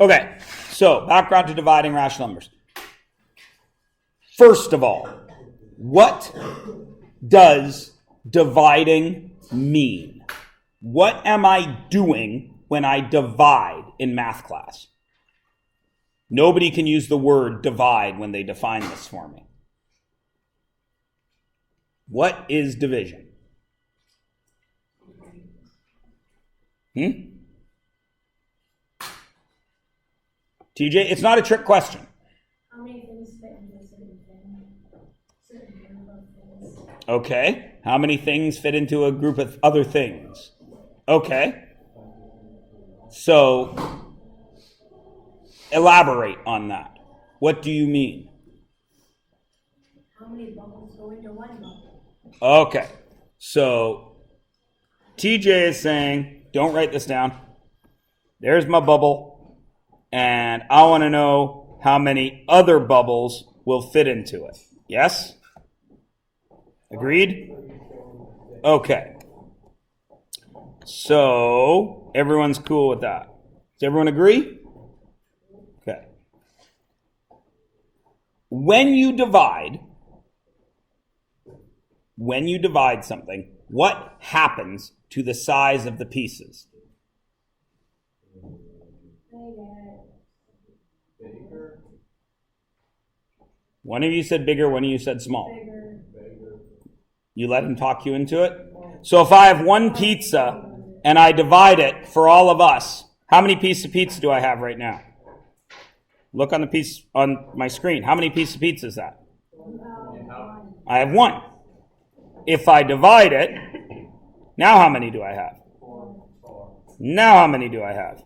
Okay, so background to dividing rational numbers. First of all, what does dividing mean? What am I doing when I divide in math class? Nobody can use the word divide when they define this for me. What is division? TJ, it's not a trick question. How many things fit into a certain thing? Okay. How many things fit into a group of other things? Okay. So, elaborate on that. What do you mean? How many bubbles go into one bubble? Okay. So, TJ is saying, don't write this down. There's my bubble. And I want to know how many other bubbles will fit into it. Yes? Agreed? Okay. So, everyone's cool with that. Does everyone agree? Okay. When you divide something, what happens to the size of the pieces? One of you said bigger, one of you said small. Bigger. You let him talk you into it? So if I have one pizza and I divide it for all of us, how many pieces of pizza do I have right now? Look on the piece on my screen. How many pieces of pizza is that? I have one. If I divide it, now how many do I have? Now how many do I have?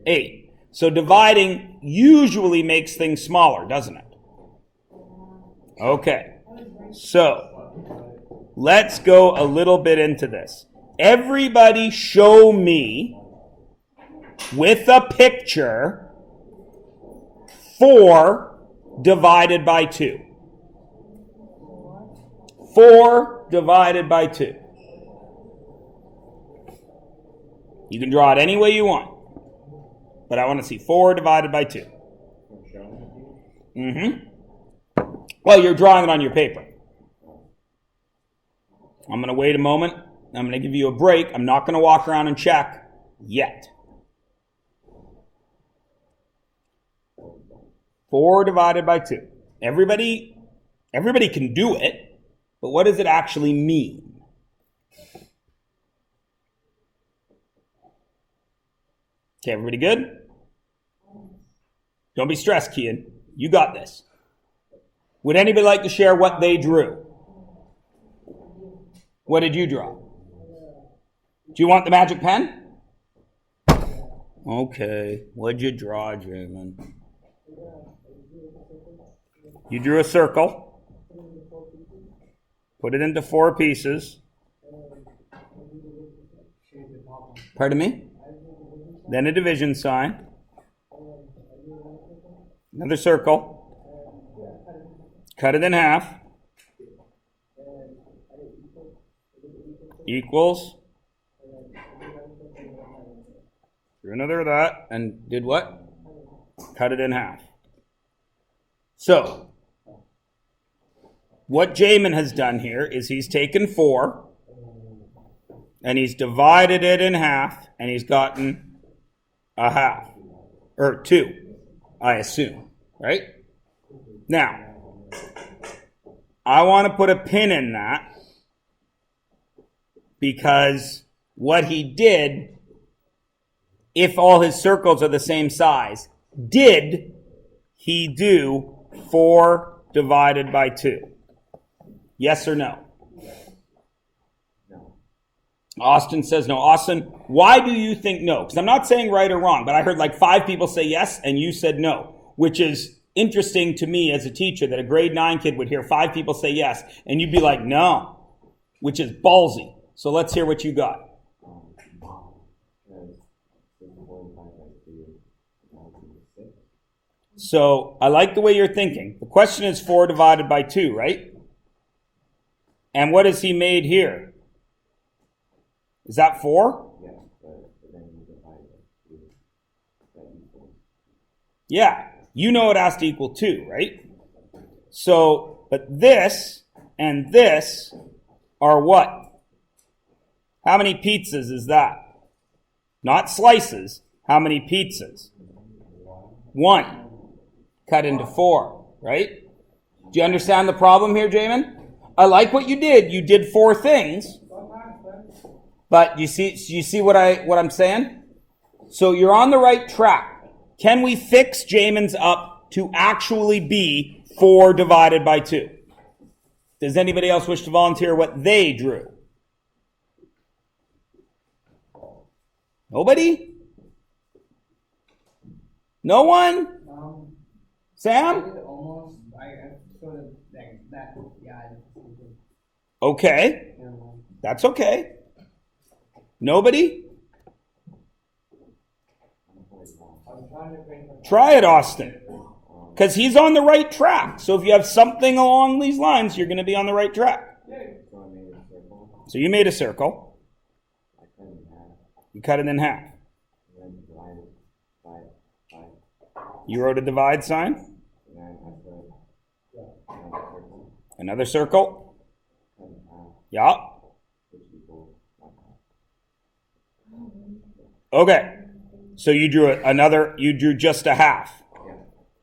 8. So dividing usually makes things smaller, doesn't it? Okay. So let's go a little bit into this. Everybody show me with a picture 4 divided by 2. 4 divided by 2. You can draw it any way you want. But I want to see 4 divided by 2. Well, you're drawing it on your paper. I'm going to wait a moment. I'm going to give you a break. I'm not going to walk around and check yet. 4 divided by 2. Everybody can do it, but what does it actually mean? Okay, everybody good? Don't be stressed, Kian. You got this. Would anybody like to share what they drew? What did you draw? Do you want the magic pen? Okay. What'd you draw, Jamin? You drew a circle. Put it into 4 pieces. Pardon me? Then a division sign. Another circle. Cut it in half. Equals. Drew another of that and did what? Cut it in half. So, what Jamin has done here is he's taken 4 and he's divided it in half and he's gotten a half. Or 2, I assume. Right? Now, I want to put a pin in that because what he did, if all his circles are the same size, did he do 4 divided by 2? Yes or no? No. Austin says no. Austin, why do you think no? Because I'm not saying right or wrong, but I heard like 5 people say yes and you said no, which is interesting to me as a teacher that a grade 9 kid would hear 5 people say yes and you'd be like no, which is ballsy. So let's hear what you got. So I like the way you're thinking. The question is 4 divided by 2, right? And what has he made here? Is that 4? Yes, but then you divide it. Yeah, you know it has to equal 2, right? So, but this and this are what? How many pizzas is that? Not slices. How many pizzas? 1. Cut into 4, right? Do you understand the problem here, Jamin? I like what you did. You did 4 things. But you see what I'm saying? So you're on the right track. Can we fix Jamin's up to actually be 4 divided by 2? Does anybody else wish to volunteer what they drew? Nobody? No one? Sam? Almost, I sort of like that, yeah. Okay. That's okay. Nobody? Try it, Austin. Because he's on the right track. So if you have something along these lines, you're going to be on the right track. So you made a circle. You cut it in half. You wrote a divide sign. Another circle. Yeah. Okay. So you drew just a half.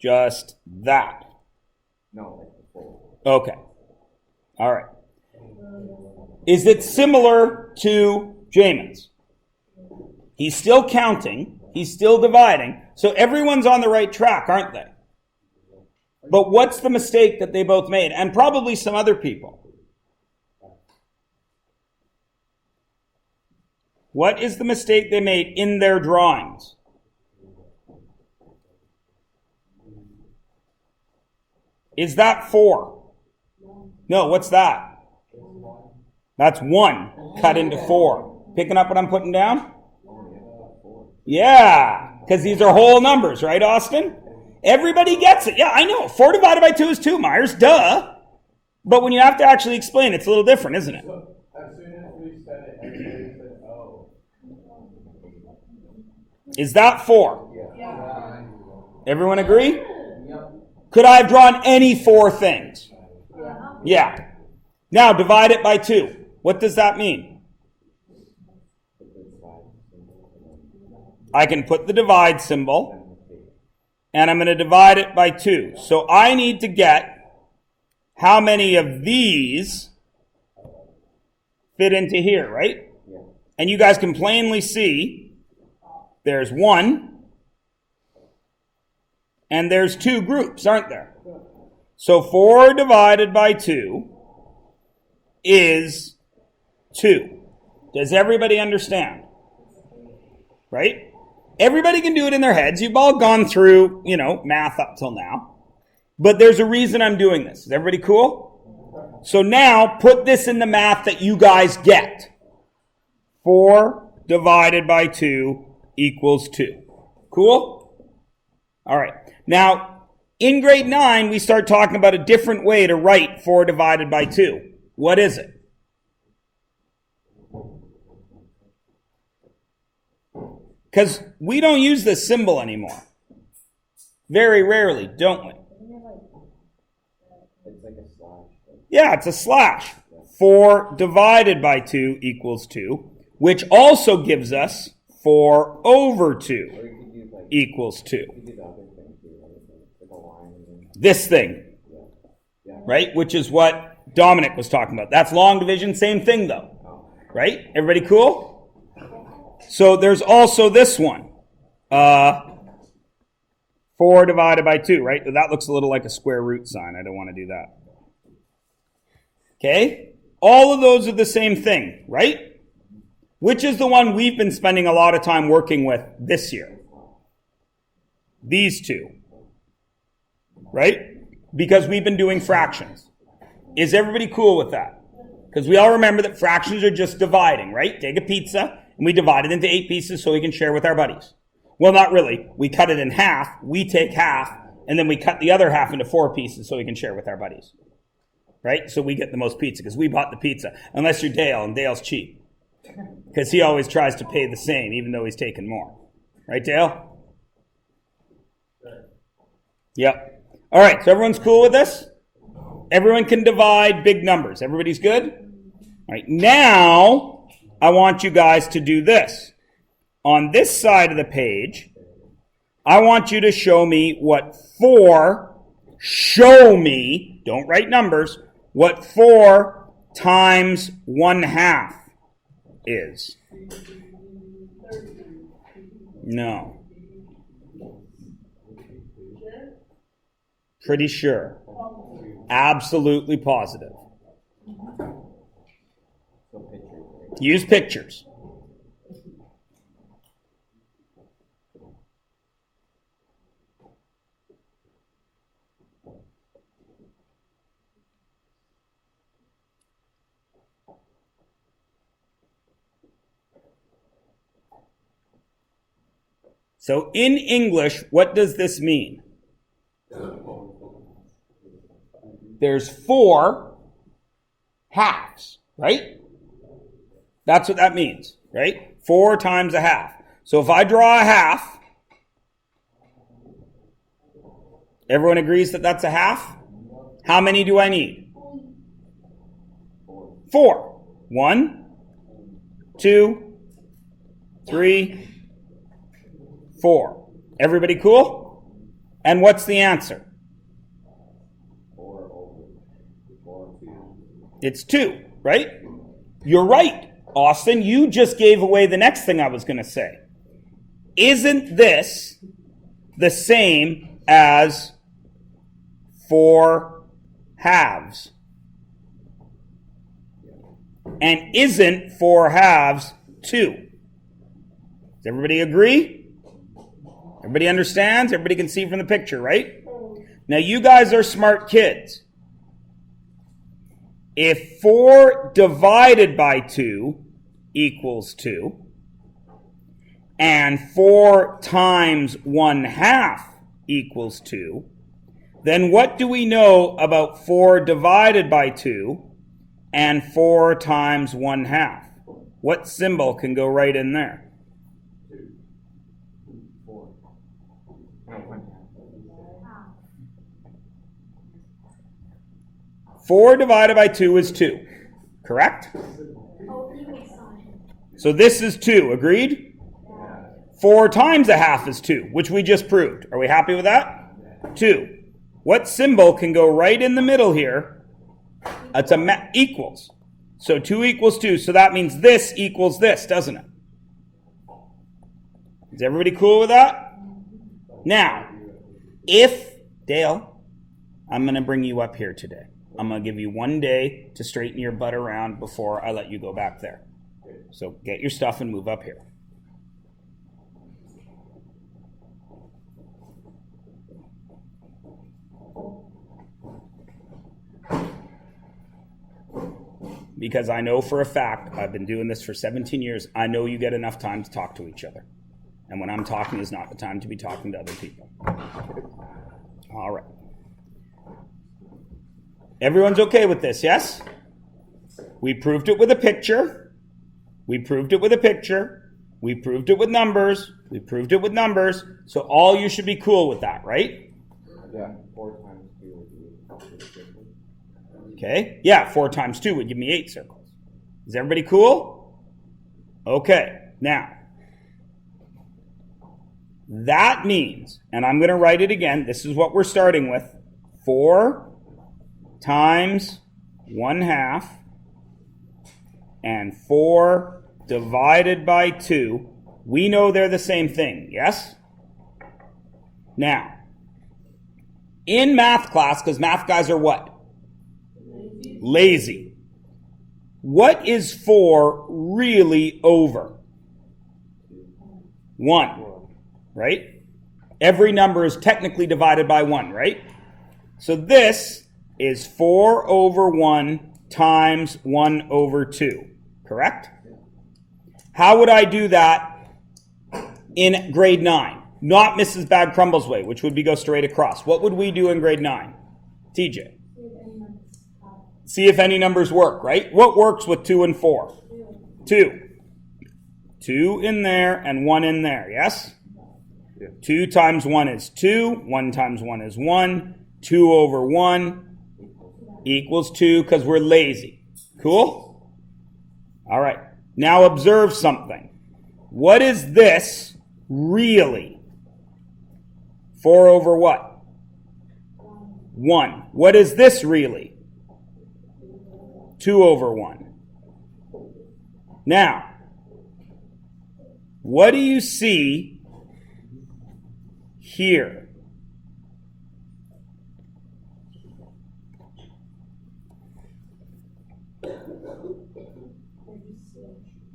Just that. Okay. All right. Is it similar to Jamin's? He's still counting. He's still dividing. So everyone's on the right track, aren't they? But what's the mistake that they both made? And probably some other people. What is the mistake they made in their drawings? Is that 4? No, what's that? That's 1 cut into 4. Picking up what I'm putting down? Yeah, because these are whole numbers, right, Austin? Everybody gets it. Yeah, I know. 4 divided by 2 is 2, Myers. Duh. But when you have to actually explain, it's a little different, isn't it? So, as soon as we said it, everybody said, oh. Is that 4? Yeah. Everyone agree? Yep. Could I have drawn any 4 things? Yeah. Now divide it by 2. What does that mean? I can put the divide symbol, and I'm going to divide it by 2. So I need to get how many of these fit into here, right? And you guys can plainly see there's 1, and there's 2 groups, aren't there? So 4 divided by 2 is 2. Does everybody understand? Right? Everybody can do it in their heads. You've all gone through, math up till now. But there's a reason I'm doing this. Is everybody cool? So now put this in the math that you guys get. 4 divided by 2 equals 2. Cool? All right. Now, in grade 9, we start talking about a different way to write 4 divided by 2. What is it? Because we don't use this symbol anymore. Very rarely, don't we? It's like a slash. Yeah, it's a slash. 4 divided by 2 equals 2, which also gives us 4 over 2 equals 2. This thing, right? Which is what Dominic was talking about. That's long division, same thing though, right? Everybody cool? So there's also this one. 4 divided by 2, right? That looks a little like a square root sign. I don't want to do that. Okay? All of those are the same thing, right? Which is the one we've been spending a lot of time working with this year? These 2. Right? Because we've been doing fractions. Is everybody cool with that? Because we all remember that fractions are just dividing, right? Take a pizza and we divide it into 8 pieces so we can share with our buddies. Well, not really. We cut it in half, we take half, and then we cut the other half into 4 pieces so we can share with our buddies. Right? So we get the most pizza because we bought the pizza. Unless you're Dale, and Dale's cheap. Because he always tries to pay the same even though he's taking more. Right, Dale? Yep. All right, so everyone's cool with this? Everyone can divide big numbers. Everybody's good? All right, now I want you guys to do this. On this side of the page, I want you to show me what 4, don't write numbers, what 4 times 1/2 is. No. Pretty sure. Absolutely positive. Use pictures. So in English, what does this mean? There's 4 halves, right? That's what that means, right? 4 times a half. So if I draw a half, everyone agrees that that's a half? How many do I need? 4. 1, 2, 3, 4. Everybody cool? And what's the answer? It's 2, right? You're right, Austin. You just gave away the next thing I was going to say. Isn't this the same as 4 halves? And isn't 4 halves 2? Does everybody agree? Everybody understands? Everybody can see from the picture, right? Now, you guys are smart kids. If 4 divided by 2 equals 2, and 4 times 1/2 equals 2, then what do we know about 4 divided by 2 and 4 times 1/2? What symbol can go right in there? 4 divided by 2 is 2, correct? So this is 2, agreed? 4 times a half is 2, which we just proved. Are we happy with that? 2. What symbol can go right in the middle here? It's equals. So 2 equals 2, so that means this equals this, doesn't it? Is everybody cool with that? Now, Dale, I'm going to bring you up here today. I'm going to give you 1 day to straighten your butt around before I let you go back there. So get your stuff and move up here. Because I know for a fact, I've been doing this for 17 years, I know you get enough time to talk to each other. And when I'm talking is not the time to be talking to other people. All right. Everyone's okay with this, yes? We proved it with a picture. We proved it with a picture. We proved it with numbers. We proved it with numbers. So all you should be cool with that, right? Yeah, 4 times 2 would be 8 circles. Okay. Yeah, 4 times 2 would give me 8 circles. Is everybody cool? Okay. Now, that means, and I'm going to write it again, this is what we're starting with, 4 times 1/2 and 4 divided by 2. We know they're the same thing, yes? Now, in math class, because math guys are what? Lazy. What is 4 really over? 1, right? Every number is technically divided by 1, right? So this is 4 over 1 times 1 over 2, correct? How would I do that in grade 9? Not Mrs. Bad Crumbles way, which would be go straight across. What would we do in grade 9? TJ? See if any numbers work, right? What works with 2 and 4? 2. 2 in there and 1 in there, yes? Yeah. 2 times 1 is 2. 1 times 1 is 1. 2 over 1 equals 2 because we're lazy. Cool? All right. Now observe something. What is this really? 4 over what? 1. What is this really? 2 over 1. Now, what do you see here?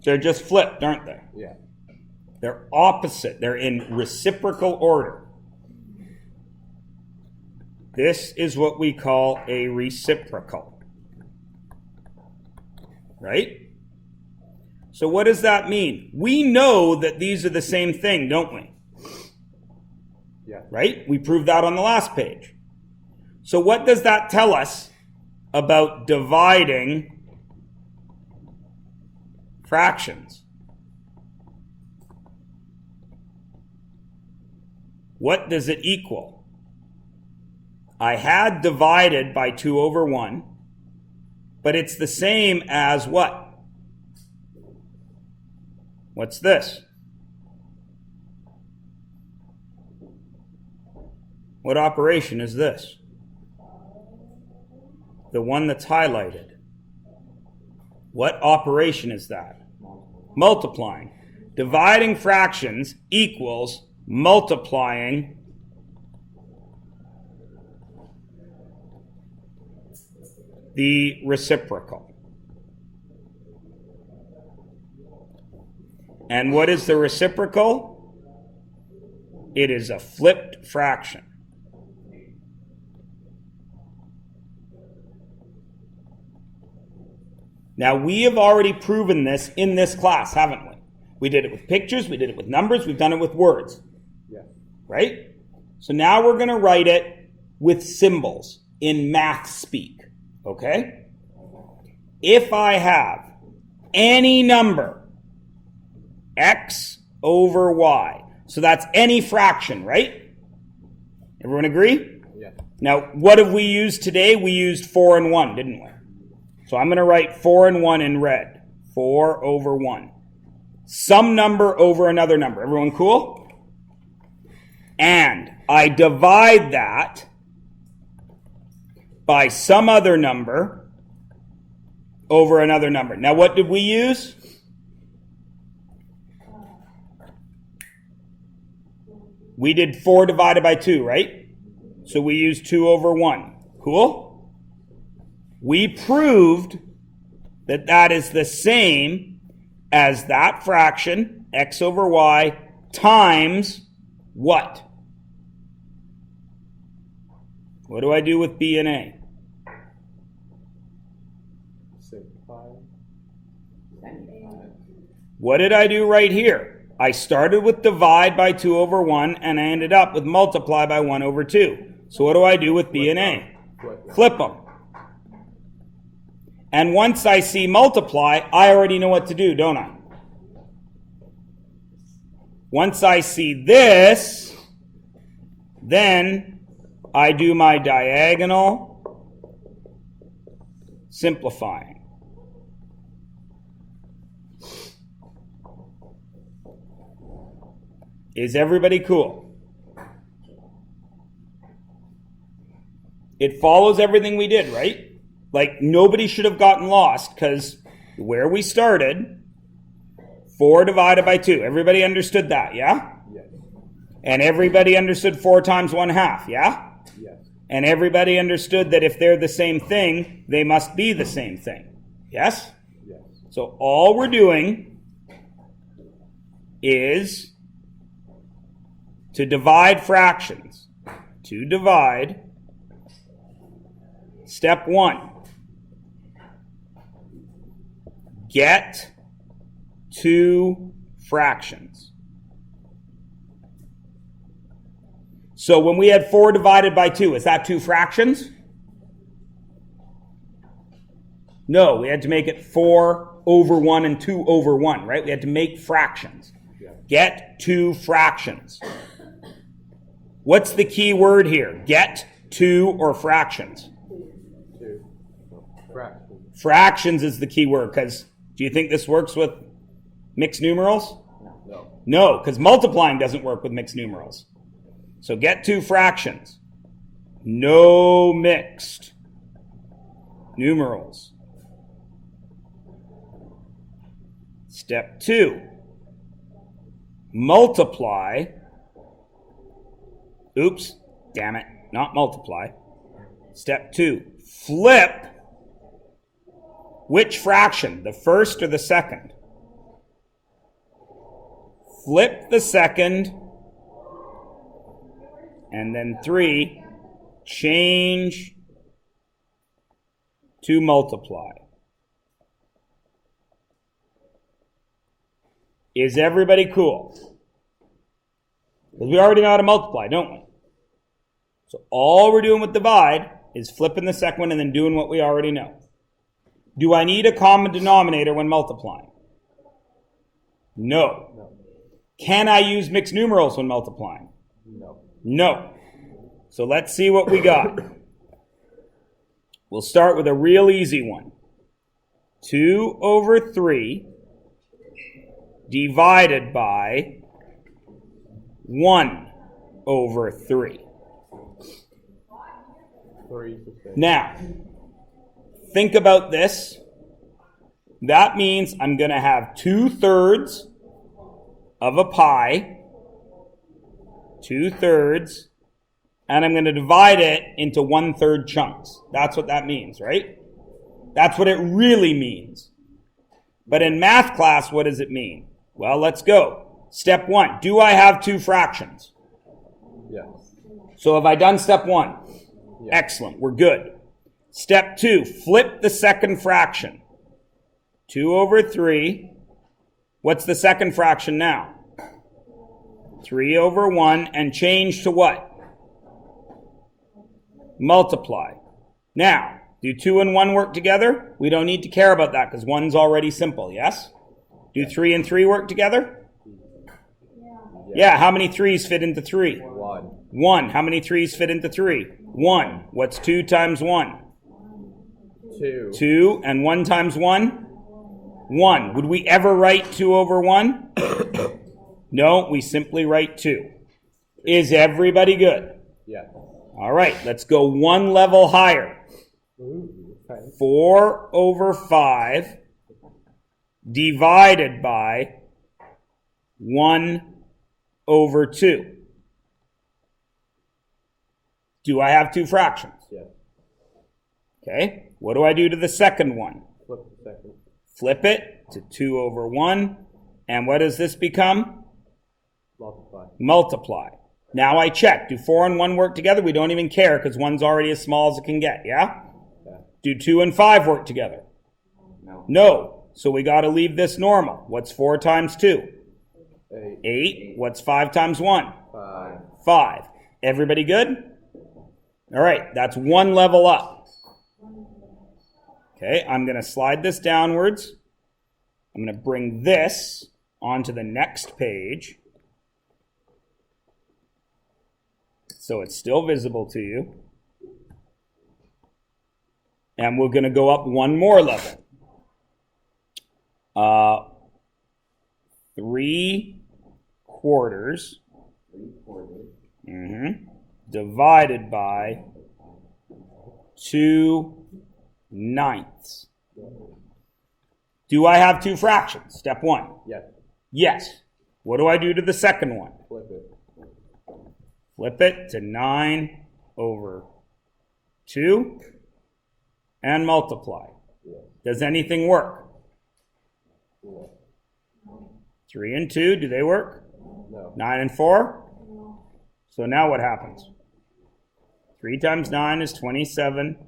They're just flipped, aren't they? Yeah. They're opposite. They're in reciprocal order. This is what we call a reciprocal. Right? So what does that mean? We know that these are the same thing, don't we? Yeah. Right? We proved that on the last page. So what does that tell us about dividing fractions? What does it equal? I had divided by 2 over 1, but it's the same as what? What's this? What operation is this? The one that's highlighted. What operation is that? Multiplying. Dividing fractions equals multiplying the reciprocal. And what is the reciprocal? It is a flipped fraction. Now, we have already proven this in this class, haven't we? We did it with pictures, we did it with numbers, we've done it with words. Yeah. Right? So now we're going to write it with symbols in math speak. Okay? If I have any number, x over y, so that's any fraction, right? Everyone agree? Yeah. Now, what have we used today? We used 4 and 1, didn't we? So I'm going to write 4 and 1 in red. 4 over 1. Some number over another number. Everyone cool? And I divide that by some other number over another number. Now, what did we use? We did 4 divided by 2, right? So we used 2 over 1. Cool? We proved that that is the same as that fraction, x over y, times what? What do I do with b and a? Simplify. What did I do right here? I started with divide by 2 over 1, and I ended up with multiply by 1 over 2. So what do I do with b and a? Flip them. And once I see multiply, I already know what to do, don't I? Once I see this, then I do my diagonal simplifying. Is everybody cool? It follows everything we did, right? Like, nobody should have gotten lost, because where we started, 4 divided by 2. Everybody understood that, yeah? Yes. And everybody understood 4 times 1/2, yeah? Yes. And everybody understood that if they're the same thing, they must be the same thing. Yes? Yes. So all we're doing is to divide fractions. To divide, step 1. Get 2 fractions. So when we had 4 divided by 2, is that 2 fractions? No, we had to make it 4 over 1 and 2 over 1, right? We had to make fractions. Yeah. Get 2 fractions. What's the key word here? Get, to, or fractions? Two. Fraction. Fractions is the key word, because do you think this works with mixed numerals? No. No, because multiplying doesn't work with mixed numerals. So get to fractions. No mixed numerals. Step 2. Multiply. Oops, damn it, not multiply. Step 2. Flip. Which fraction, the first or the second? Flip the second. And then 3, change to multiply. Is everybody cool? Because we already know how to multiply, don't we? So all we're doing with divide is flipping the second one and then doing what we already know. Do I need a common denominator when multiplying? No. Can I use mixed numerals when multiplying? No. No. So let's see what we got. We'll start with a real easy one. 2 over 3 divided by 1 over 3. 3 is the same. Now, think about this. That means I'm going to have 2/3 of a pie. 2/3. And I'm going to divide it into 1/3 chunks. That's what that means, right? That's what it really means. But in math class, what does it mean? Well, let's go. Step 1. Do I have 2 fractions? Yes. So have I done step 1? Yes. Excellent. We're good. Step 2. Flip the second fraction. 2 over 3. What's the second fraction now? 3 over 1. And change to what? Multiply. Now, do 2 and 1 work together? We don't need to care about that because 1's already simple, yes? Do 3 and 3 work together? Yeah, how many 3's fit into 3? 1. 1. How many 3's fit into 3? 1. What's 2 times 1? 2. 2. And 1 times 1? 1. Would we ever write 2 over 1? No, we simply write 2. Is everybody good? Yes. All right, let's go one level higher. Ooh, okay. 4 over 5 divided by 1 over 2. Do I have 2 fractions? Yes. Okay, what do I do to the second one? Flip the second. Flip it to 2 over 1. And what does this become? Multiply. Multiply. Now I check. Do 4 and 1 work together? We don't even care because 1's already as small as it can get, yeah? Yeah. Do 2 and 5 work together? No. No. So we got to leave this normal. What's 4 times 2? 8. 8. What's 5 times 1? 5. 5. Everybody good? All right, that's one level up. Okay, I'm going to slide this downwards. I'm going to bring this onto the next page. So it's still visible to you. And we're going to go up one more level. 3 quarters. 3 quarters. Divided by 2 ninths. Do I have 2 fractions? Step 1. Yes. Yes. What do I do to the second one? Flip it. Flip it to 9 over 2 and multiply. Yes. Does anything work? Yes. 3 and 2, do they work? No. 9 and 4? So now what happens? 3 times 9 is 27.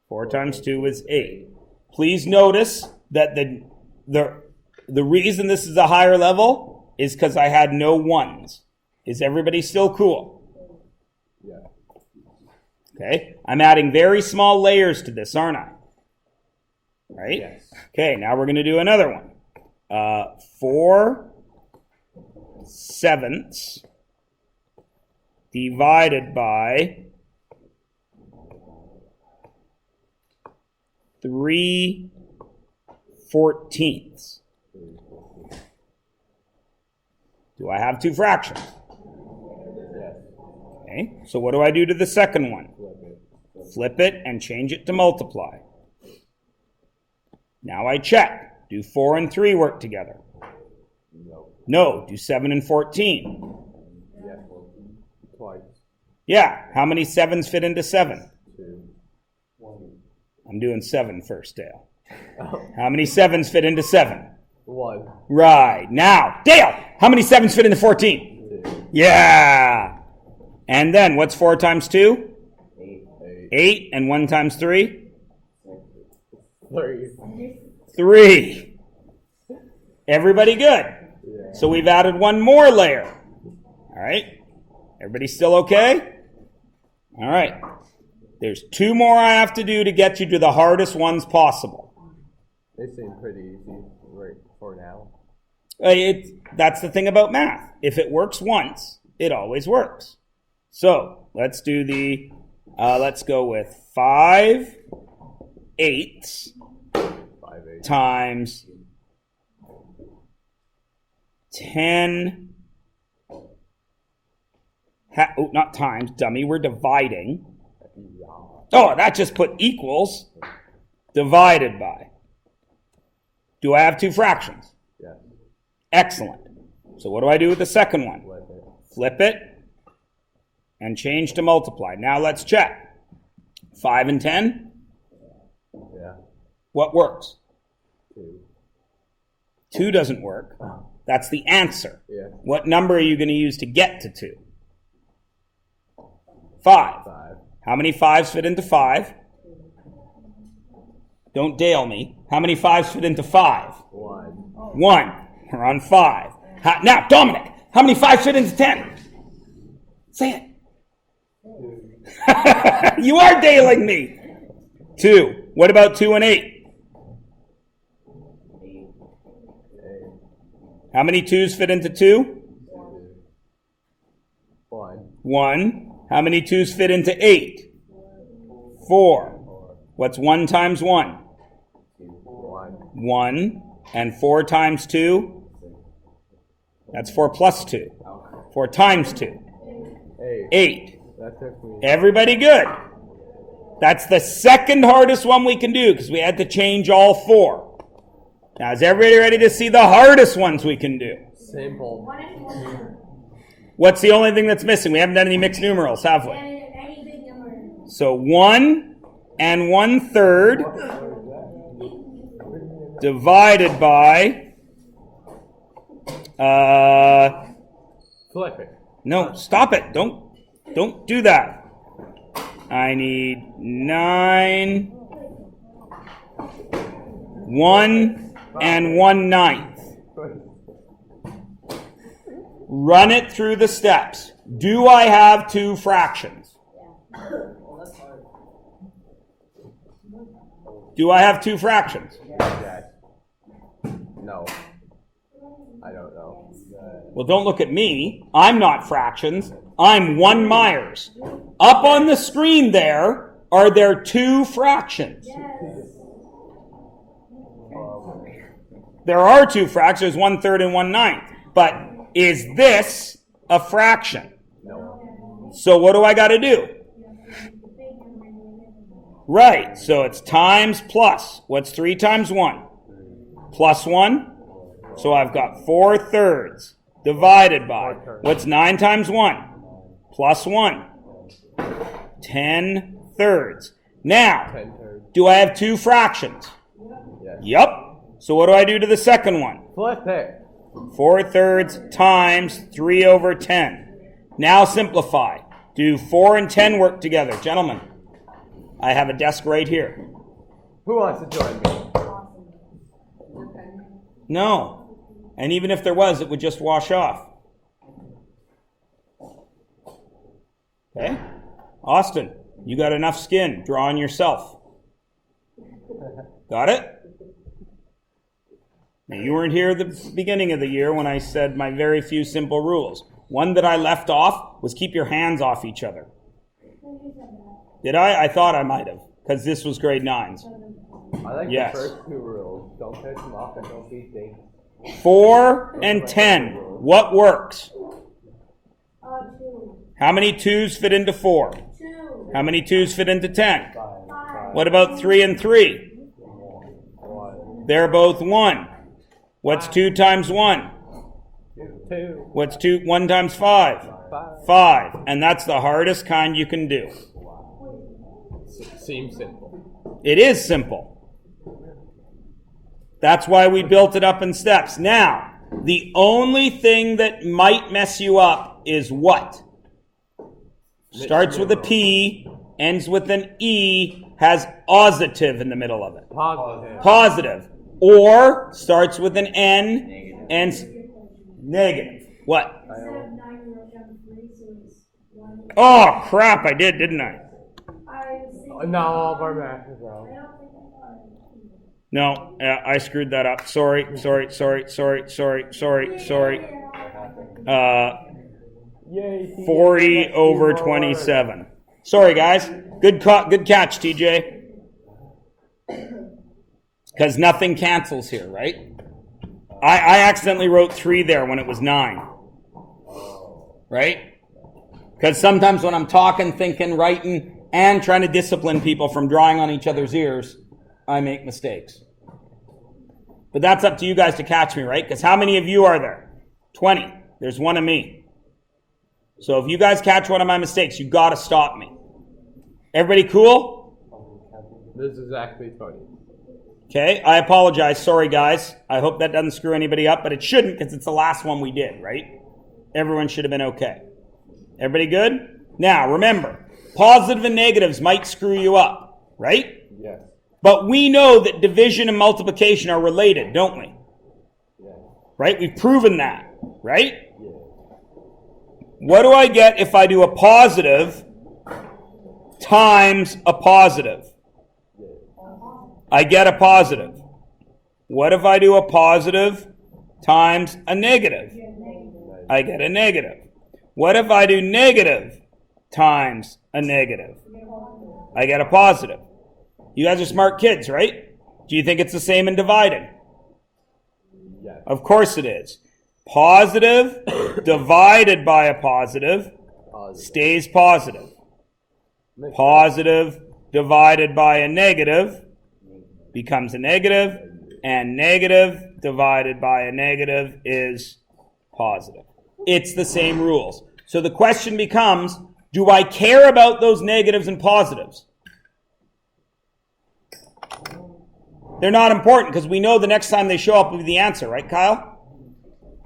4 times 2 is 8. Please notice that the reason this is a higher level is because I had no 1s. Is everybody still cool? Yeah. Okay, I'm adding very small layers to this, aren't I? Right? Yes. Okay, now we're going to do another one. 4 sevenths divided by 3/14. Do I have two fractions? Okay, so what do I do to the second one? Flip it and change it to multiply. Now I check. Do 4 and 3 work together? No. Do 7 and 14? Yeah. Twice. Yeah. How many 7s fit into 7? 2. 1. I'm doing 7 first, Dale. How many 7s fit into 7? 1. Right. Now, Dale, how many 7s fit into 14? 2. Yeah. And then, what's 4 times 2? 8. 8. And 1 times 3? 3. 3. Everybody good? Yeah. So we've added one more layer. All right. Everybody still okay? All right. There's 2 more I have to do to get you to the hardest ones possible. They seem pretty easy right for now. That's the thing about math. If it works once, it always works. So let's do let's go with 5/8 5/8. times 10. Not times, dummy. We're dividing. Oh, that just put equals divided by. Do I have two fractions? Yes. Excellent. So what do I do with the second one? Flip it. Flip it and change to multiply. Now let's check. 5 and 10? Yeah. What works? 2. 2 doesn't work. That's the answer. Yeah. What number are you going to use to get to 2? 5. 5. How many 5s fit into 5? Don't Dale me. How many 5s fit into 5? 1. 1. We're on 5. Now, Dominic, how many 5s fit into 10? Say it. You are Daling me. 2. What about 2 and 8? 8. How many 2s fit into 2? 1. 1. How many 2s fit into 8? 4. What's 1 times 1? 1. 1. And 4 times 2? That's 4 plus 2. 4 times 2. 8. 8. That took me. Everybody good? That's the second hardest one we can do because we had to change all 4. Now, is everybody ready to see the hardest ones we can do? Simple. What's the only thing that's missing? We haven't done any mixed numerals, have we? Any big number. So 1 and 1/3 divided by Flip it. no, stop it. Don't do that. I need 9, 1 and 1/9. Run it through the steps. Do I have two fractions? Do I have two fractions? Yes. No. I don't know. Well, don't look at me. I'm not fractions. I'm 1 Myers. Up on the screen there, are there two fractions? There are two fractions, 1/3 and 1/9. But is this a fraction? No. So what do I got to do? Right, so it's times plus. What's 3 times 1? Plus 1. So I've got 4/3 divided by. What's 9 times 1? Plus 1. 10/3. Now, 10/3. do I have two fractions? Yes. Yep. So what do I do to the second one? Flip it. 4/3 times 3/10. Now simplify. Do 4 and 10 work together? Gentlemen, I have a desk right here. Who wants to join me? No. And even if there was, it would just wash off. Okay? Austin, you got enough skin. Draw on yourself. Got it? Now, you weren't here at the beginning of the year when I said my very few simple rules. One that I left off was keep your hands off each other. Did I? I thought I might have, because this was grade 9s. I like Yes. the first two rules. Don't piss them off and don't be things. 4 and 10. What works? 2. How many 2s fit into 4? 2. How many 2s fit into 10? 5. What about 3 and 3? One, They're both 1. What's 2 times 1? two, What's 1 times 5? 5. And that's the hardest kind you can do. Seems simple. It is simple. That's why we built it up in steps. Now, the only thing that might mess you up is what? Starts with a P, ends with an E, has positive in the middle of it. Positive. Positive. Or starts with an N, ends negative. What? Instead of 9, we wrote down 3, so it's 1. Oh, crap, I did, didn't I? I was thinking. Now all of our math is I wrong. don't think I thought it. No, I screwed that up. Sorry. 40 over 27. Sorry, guys. Good catch, TJ. Because nothing cancels here, right? I accidentally wrote 3 there when it was 9. Right? Because sometimes when I'm talking, thinking, writing, and trying to discipline people from drawing on each other's ears, I make mistakes. But that's up to you guys to catch me, right? Because how many of you are there? 20. There's one of me. So if you guys catch one of my mistakes, you got to stop me. Everybody cool? This is actually 20. Okay, I apologize. Sorry, guys. I hope that doesn't screw anybody up, but it shouldn't because it's the last one we did, right? Everyone should have been okay. Everybody good? Now, remember, positive and negatives might screw you up, right? Yes. But we know that division and multiplication are related, don't we? Yes. Right? We've proven that, right? Yes. What do I get if I do a positive times a positive? I get a positive. What if I do a positive times a negative? I get a negative. What if I do negative times a negative? I get a positive. You guys are smart kids, right? Do you think it's the same in dividing? Yes. Of course it is. Positive divided by a positive stays positive. Positive divided by a negative becomes a negative, and negative divided by a negative is positive. It's the same rules. So the question becomes, do I care about those negatives and positives? They're not important because we know the next time they show up will be the answer, right, Kyle?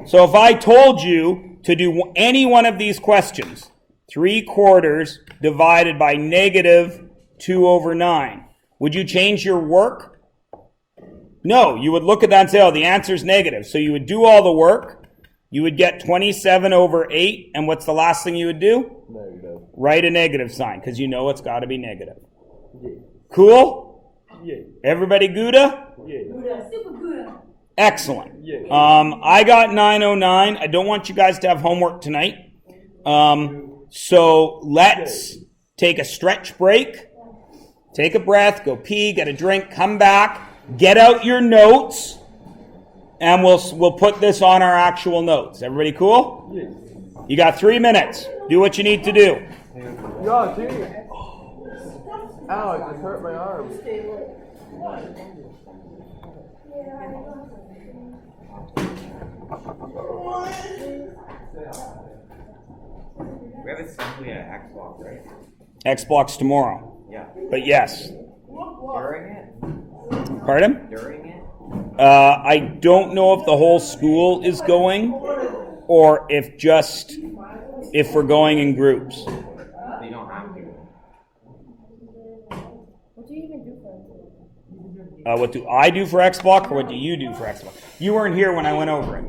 So if I told you to do any one of these questions, 3/4 divided by negative 2 over 9, would you change your work? No, you would look at that and say, oh, the answer is negative. So you would do all the work. You would get 27 over 8. And what's the last thing you would do? Negative. Write a negative sign because you know it's got to be negative. Yeah. Cool? Yeah. Everybody Gouda? Yeah. Super good. Excellent. Yeah. I got 909. I don't want you guys to have homework tonight. So let's take a stretch break. Take a breath, go pee, get a drink, come back, get out your notes, and we'll put this on our actual notes. Everybody cool? Yeah. You got 3 minutes. Do what you need to do. Yo, dude. Ow, I just hurt my arm. We have assembly at Xbox, right? Xbox tomorrow. Yeah. But yes. During it? Pardon? During it? I don't know if the whole school is going or if we're going in groups. You don't have to. What do you even do for What do I do for Xbox or what do you do for Xbox? You weren't here when I went over it.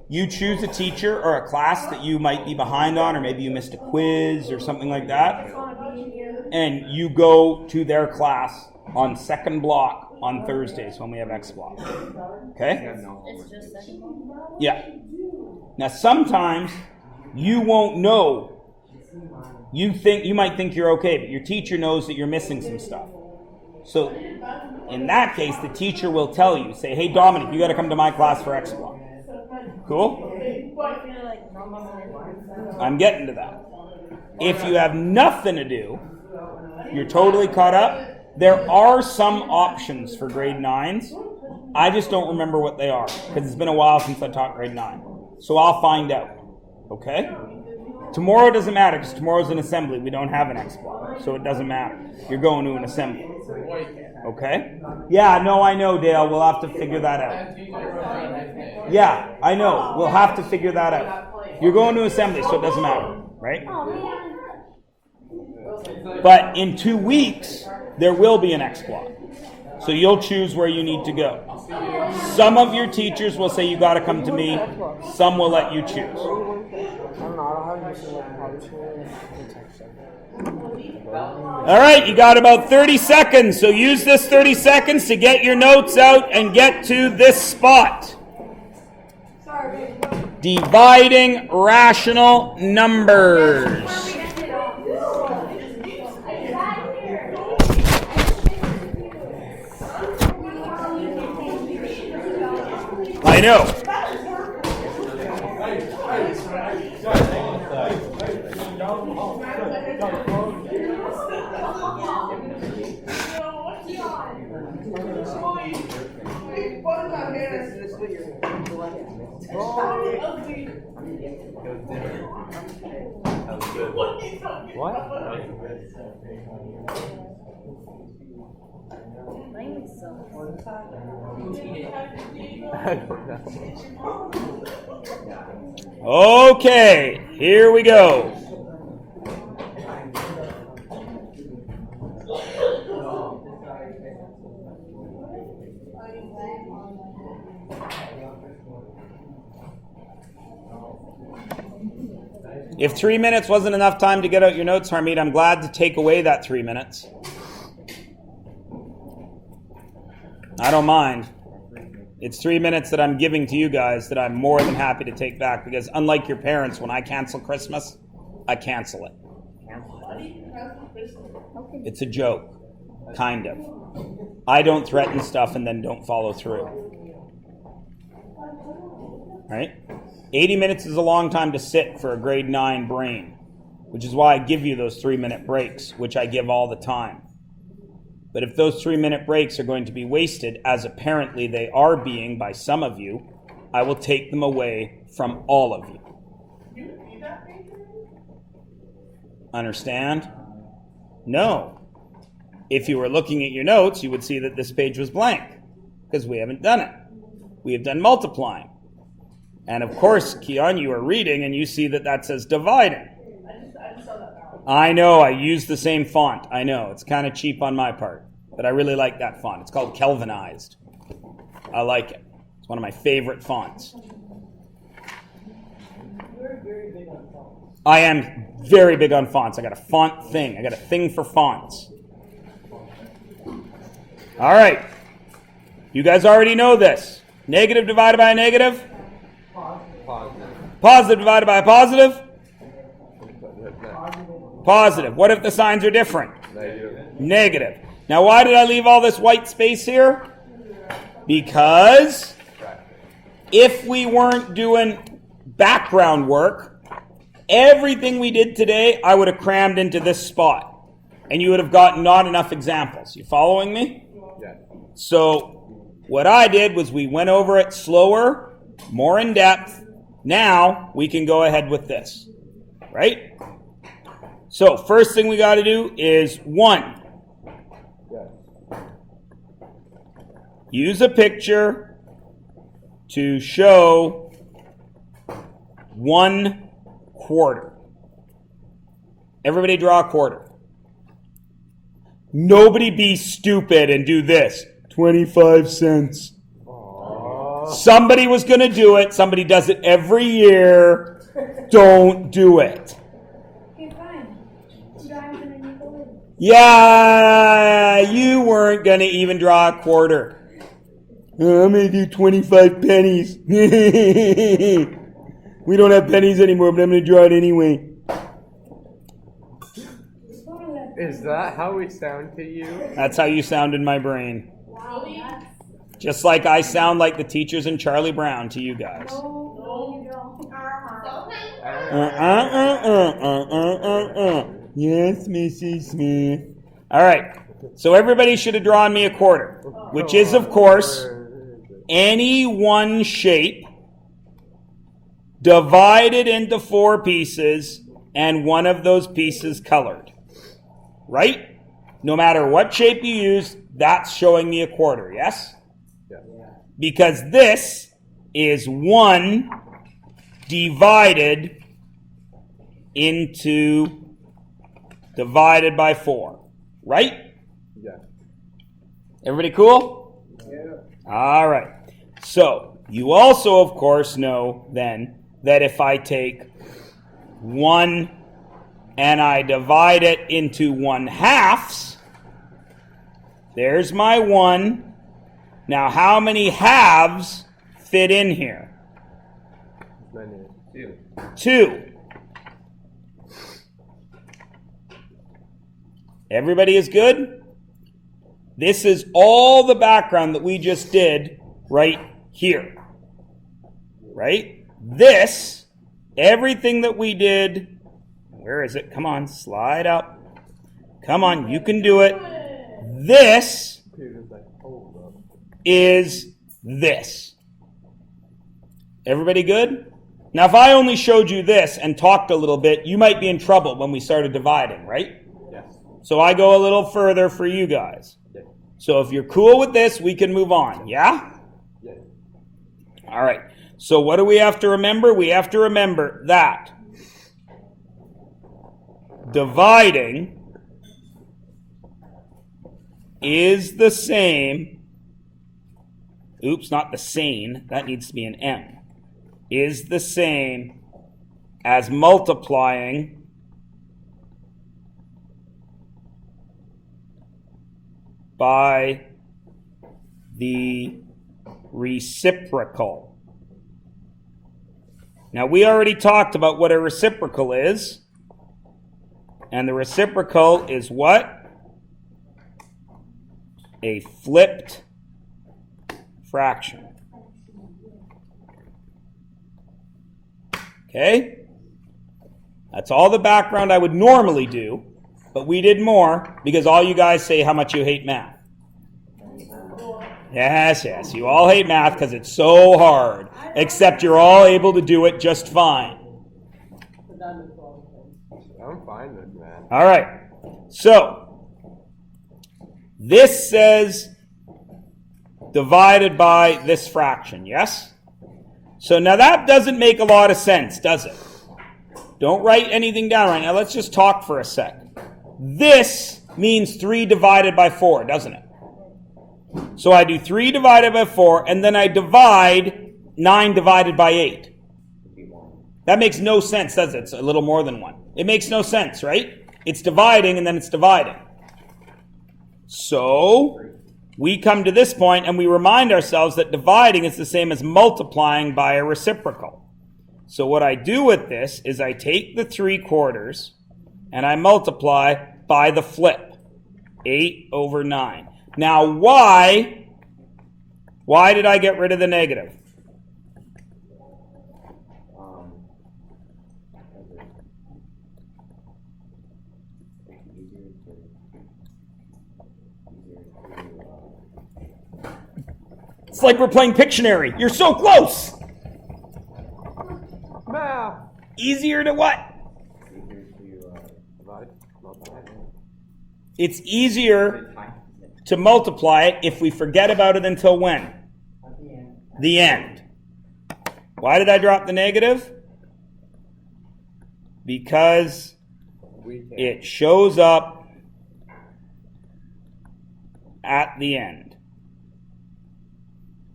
You choose a teacher or a class that you might be behind on, or maybe you missed a quiz or something like that, and you go to their class on second block on Thursdays when we have Xbox. Okay? No. It's just second. Yeah. Now, sometimes you won't know. You might think you're okay, but your teacher knows that you're missing some stuff. So, in that case, the teacher will tell you, say, hey, Dominic, you got to come to my class for X block. Cool? I'm getting to that. If you have nothing to do, you're totally caught up, there are some options for grade 9s. I just don't remember what they are, because it's been a while since I taught grade 9. So I'll find out. Okay? Tomorrow doesn't matter, because tomorrow's an assembly. We don't have an X block, so it doesn't matter. You're going to an assembly. Okay? Yeah, no, I know, Dale. We'll have to figure that out. Yeah, I know. We'll have to figure that out. You're going to assembly, so it doesn't matter, right? But in 2 weeks, there will be an X block. So you'll choose where you need to go. Some of your teachers will say you got to come to me. Some will let you choose. All right, you got about 30 seconds. So use this 30 seconds to get your notes out and get to this spot. Dividing rational numbers. I know. Okay, here we go. If 3 minutes wasn't enough time to get out your notes, Harmeet, I'm glad to take away that 3 minutes. I don't mind. It's 3 minutes that I'm giving to you guys that I'm more than happy to take back, because unlike your parents, when I cancel Christmas, I cancel it. It's a joke, kind of. I don't threaten stuff and then don't follow through. Right? 80 minutes is a long time to sit for a grade 9 brain, which is why I give you those 3-minute breaks, which I give all the time. But if those 3-minute breaks are going to be wasted, as apparently they are being by some of you, I will take them away from all of you. Understand? No. If you were looking at your notes, you would see that this page was blank, because we haven't done it. We have done multiplying. And of course, Keon, you are reading and you see that that says dividing. I just saw that now. I know, I use the same font. I know, it's kind of cheap on my part. But I really like that font. It's called Kelvinized. I like it. It's one of my favorite fonts. You're very big on fonts. I am very big on fonts. I got a font thing. I got a thing for fonts. All right. You guys already know this. Negative divided by a negative? Positive divided by a positive? Positive. What if the signs are different? Negative. Now, why did I leave all this white space here? Because if we weren't doing background work, everything we did today, I would have crammed into this spot. And you would have gotten not enough examples. You following me? Yeah. So, what I did was we went over it slower, more in depth. Now, we can go ahead with this. Right? So, first thing we got to do is 1. Use a picture to show 1/4. Everybody draw a quarter. Nobody be stupid and do this. 25 cents. Somebody was going to do it. Somebody does it every year. Don't do it. Okay, fine. Yeah, you weren't going to even draw a quarter. I'm going to do 25 pennies. We don't have pennies anymore, but I'm going to draw it anyway. Is that how we sound to you? That's how you sound in my brain. Just like I sound like the teachers in Charlie Brown to you guys. Yes, Mrs. Smith. All right. So everybody should have drawn me a quarter, which is, of course, any one shape divided into 4 pieces and one of those pieces colored. Right? No matter what shape you use, that's showing me a quarter, yes? Yeah. Because this is 1 divided by 4, right? Yeah. Everybody cool? Yeah. All right. So you also, of course, know then that if I take 1 and I divide it into 1/2, there's my 1. Now, how many halves fit in here? Many. 2. Everybody is good? This is all the background that we just did right here. Right? This, everything that we did, where is it? Come on, slide up. Come on, you can do it. This is this. Everybody good? Now, if I only showed you this and talked a little bit, you might be in trouble when we started dividing, right? Yes. So I go a little further for you guys. Yes. So if you're cool with this, we can move on, yeah? Yes. All right. So what do we have to remember? We have to remember that dividing is the same, oops, not the same, that needs to be an M, is the same as multiplying by the reciprocal. Now, we already talked about what a reciprocal is. And the reciprocal is what? A flipped fraction. Okay? That's all the background I would normally do, but we did more because all you guys say how much you hate math. Yes, you all hate math because it's so hard, except you're all able to do it just fine. I'm fine with math. All right. So, this says divided by this fraction, yes? So now that doesn't make a lot of sense, does it? Don't write anything down right now. Let's just talk for a sec. This means 3 divided by 4, doesn't it? So I do 3 divided by 4, and then I divide 9 divided by 8. That makes no sense, does it? It's a little more than 1. It makes no sense, right? It's dividing, and then it's dividing. So we come to this point, and we remind ourselves that dividing is the same as multiplying by a reciprocal. So what I do with this is I take the 3/4, and I multiply by the flip. 8 over 9. Now, why did I get rid of the negative? It's like we're playing Pictionary. You're so close. Math. Easier to what? Divide. Multiply. It's easier to multiply it if we forget about it until when? At the end. The end. Why did I drop the negative? Because it shows up at the end.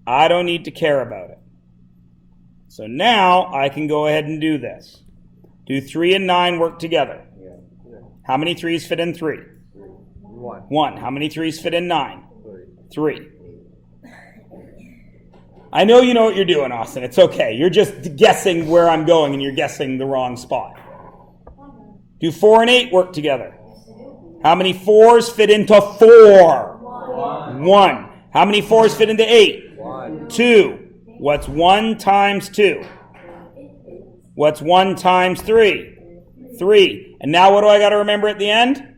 I don't need to care about it. So now I can go ahead and do this. Do 3 and 9 work together? Yeah. How many 3's fit in 3? 1. 1. How many 3's fit in 9? 3. I know you know what you're doing, Austin. It's okay. You're just guessing where I'm going, and you're guessing the wrong spot. Do 4 and 8 work together? How many 4s fit into 4? 1. How many 4s fit into 8? 2. What's 1 times 2? What's 1 times 3? 3. And now what do I got to remember at the end?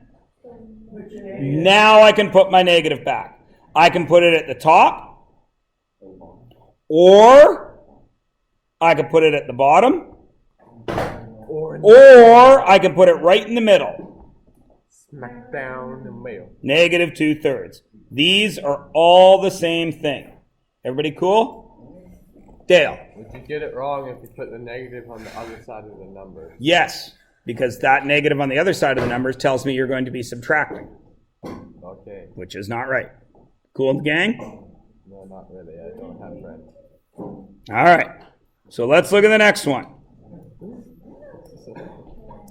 Now I can put my negative back. I can put it at the top, or I can put it at the bottom, or I can put it right in the middle. Smack down the middle. Negative 2/3. These are all the same thing. Everybody cool? Dale. Would you get it wrong if you put the negative on the other side of the number? Yes, because that negative on the other side of the numbers tells me you're going to be subtracting, Okay. which is not right. Cool, gang? No, not really. I don't have friends. All right. So let's look at the next one.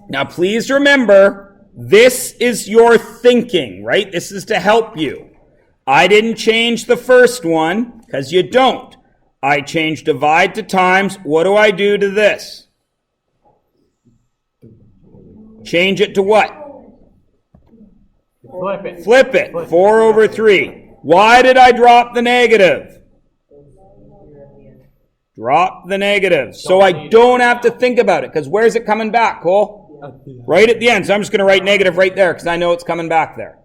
Now, please remember, this is your thinking, right? This is to help you. I didn't change the first one because you don't. I changed divide to times. What do I do to this? Change it to what? Flip it. Flip it. 4/3. Why did I drop the negative? Drop the negative. So I don't have to think about it, because where's it coming back, Cole? Right at the end. So I'm just going to write negative right there, because I know it's coming back there.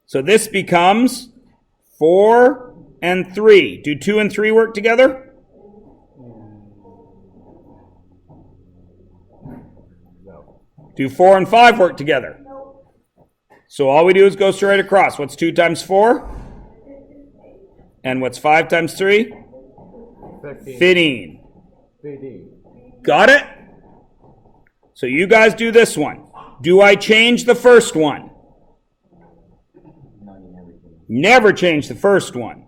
So this becomes 4 and 3. Do 2 and 3 work together? No. Do 4 and 5 work together? So all we do is go straight across. What's 2 times 4? And what's 5 times 3? 15. Got it? So you guys do this one. Do I change the first one? Never change the first one.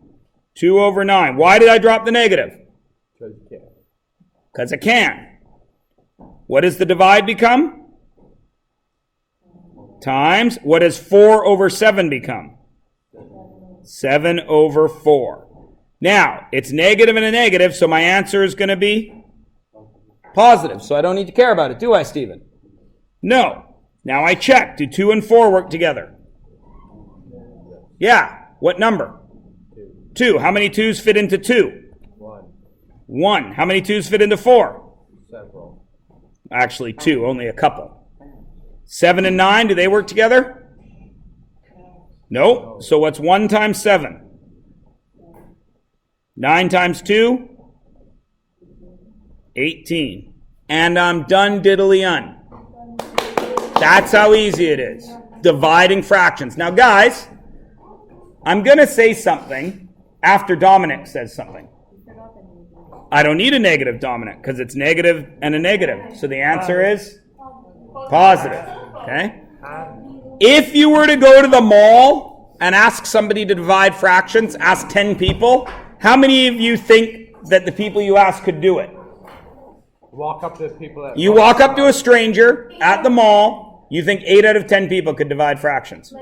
2/9. Why did I drop the negative? Because you can. Because I can. What does the divide become? Times. What does 4/7 become? 7/4. Now, it's negative and a negative, so my answer is going to be positive. So I don't need to care about it, do I, Stephen? No. Now I check. Do 2 and 4 work together? Yeah. What number? 2. How many 2's fit into 2? 1. How many 2's fit into 4? Several. Actually, 2. Only a couple. 7 and 9, do they work together? No. So what's 1 times 7? 9 times 2? 18. And I'm done diddly-un. That's how easy it is. Dividing fractions. Now, guys, I'm going to say something after Dominic says something. I don't need a negative, Dominic, because it's negative and a negative. So the answer is positive. Okay? If you were to go to the mall and ask somebody to divide fractions, ask 10 people, how many of you think that the people you ask could do it? Walk up to the people that... You walk up to a stranger at the mall, you think 8 out of 10 people could divide fractions.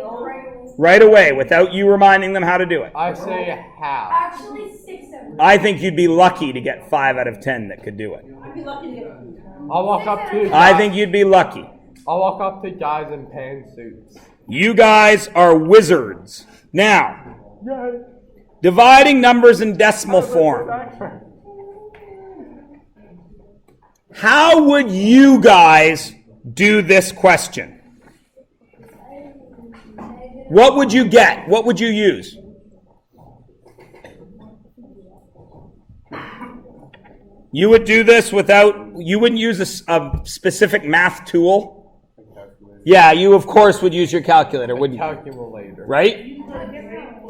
Right away, without you reminding them how to do it. I say half. Actually, 6 of them. I think you'd be lucky to get 5 out of 10 that could do it. I'd be lucky to get I'll walk up to... I think you'd be lucky. I'll walk up to guys in pantsuits. You guys are wizards. Now, dividing numbers in decimal form. How would you guys do this question? What would you get? What would you use? You would do this without, you wouldn't use a specific math tool? Yeah, you of course would use your calculator, wouldn't you? Calculator. Right?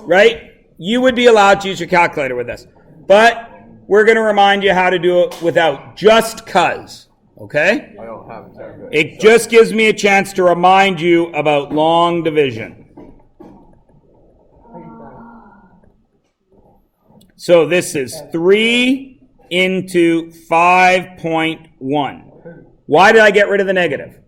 Right? You would be allowed to use your calculator with this. But we're going to remind you how to do it without, just cuz. Okay? I don't have a calculator. It just gives me a chance to remind you about long division. So this is 3 into 5.1. Why did I get rid of the negative?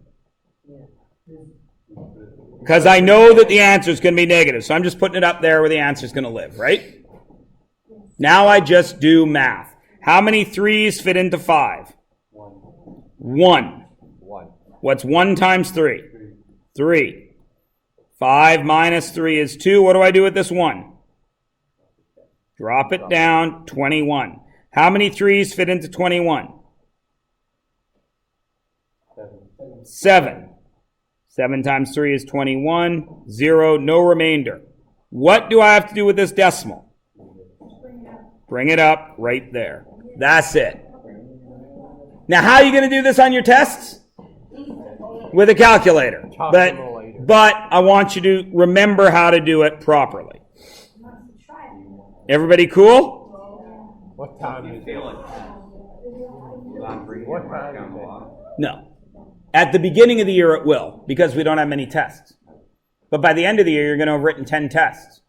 Because I know that the answer is going to be negative. So I'm just putting it up there where the answer is going to live, right? Now I just do math. How many 3s fit into 5? 1. What's 1 times 3? 3. 5 minus 3 is 2. What do I do with this 1? Drop it down, 21. How many 3s fit into 21? 7. 7 times 3 is 21. 0, no remainder. What do I have to do with this decimal? Bring it up right there. That's it. Now, how are you going to do this on your tests? With a calculator. But I want you to remember how to do it properly. Everybody cool? What time is it? What time is it? No. At the beginning of the year, it will, because we don't have many tests. But by the end of the year, you're going to have written 10 tests.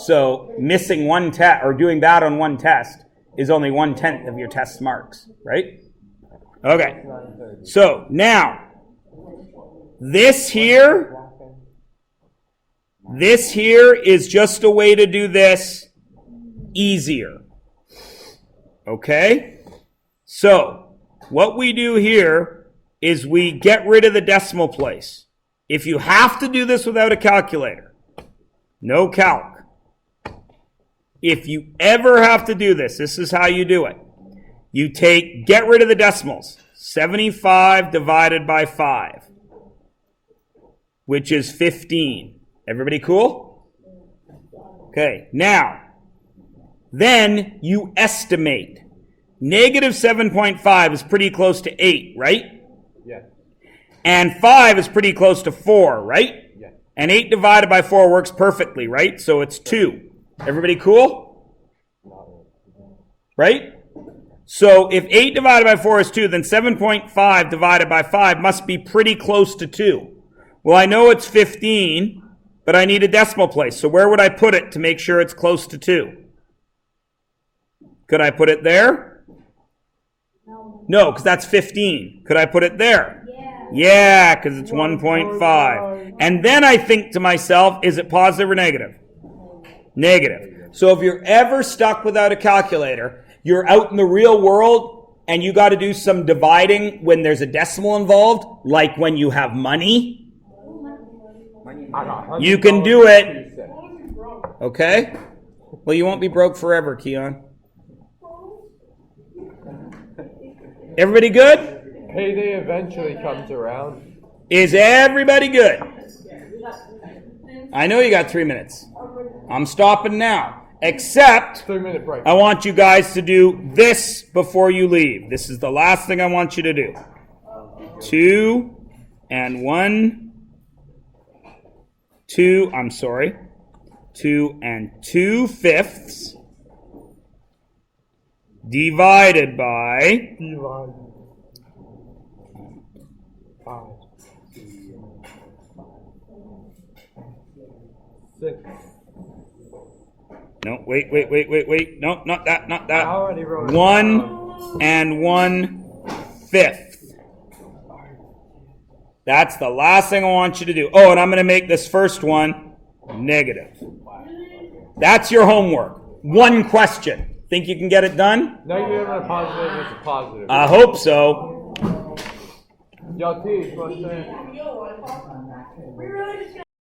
So missing one test or doing bad on one test is only 1/10 of your test marks, right? Okay. So now, this here is just a way to do this easier. Okay? So, what we do here is we get rid of the decimal place. If you have to do this without a calculator, no calc. If you ever have to do this, this is how you do it. You get rid of the decimals. 75 divided by 5, which is 15. Everybody cool? Okay, now, then you estimate. Negative 7.5 is pretty close to 8, right? Yes. And 5 is pretty close to 4, right? Yes. And 8 divided by 4 works perfectly, right? So it's 2. Everybody cool? Right? So if 8 divided by 4 is 2, then 7.5 divided by 5 must be pretty close to 2. Well, I know it's 15, but I need a decimal place. So where would I put it to make sure it's close to 2? Could I put it there? No, because that's 15. Could I put it there? Yeah, because it's 1.5. And then I think to myself, is it positive or negative? Negative. So if you're ever stuck without a calculator, you're out in the real world and you got to do some dividing when there's a decimal involved, like when you have money. You can do it. Okay? Well, you won't be broke forever, Keon. Everybody good? Payday eventually comes around. Is everybody good? I know you got 3 minutes. I'm stopping now. Except, 3-minute break. I want you guys to do this before you leave. This is the last thing I want you to do. 2 and 1. 2 and 2/5 divided by 5. 6. No, wait. No, not that. I already wrote it 1 down. and 1/5. That's the last thing I want you to do. Oh, and I'm going to make this first one negative. That's your homework. One question. Think you can get it done? Negative and a positive is a positive. I hope so. Y'all teach, what's that?